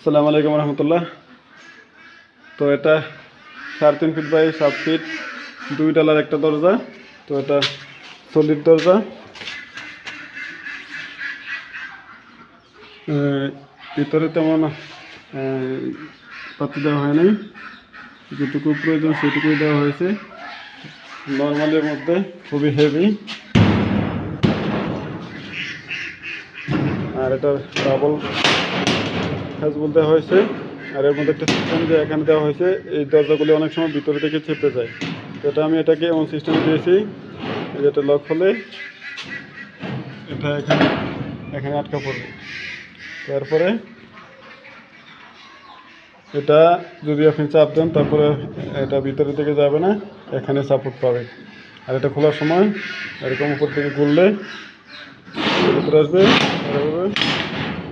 আসসালামু আলাইকুম রহমতুল্লাহ। তো এটা 3.5 ফিট বাই 7 ফিট 2 ডালার একটা দরজা। তো এটা সলিড দরজা। ভিতরে তেমন পাতি দেওয়া হয় নাই, যেটুকু প্রয়োজন সেটুকুই দেওয়া হয়েছে। নর্মালের মধ্যে খুবই হেভি। আর এটা ডাবল হ্যাজবল দেওয়া হয়েছে। আর এর মধ্যে একটা সিস্টেম যে এখানে দেওয়া হয়েছে, এই দরজাগুলি অনেক সময় ভিতরে থেকে চেপে যায়। তো এটা আমি এটাকে এমন সিস্টেম দিয়েছি, যেটা লক হলে এটা এখানে আটকা পড়বে। তারপরে এটা যদি আপনি চাপ দেন, তারপরে এটা ভিতরের দিকে যাবে না, এখানে সাপোর্ট পাবে। আর এটা খোলার সময় এরকম উপর থেকে ঘুরলে ভিতরে আসবে,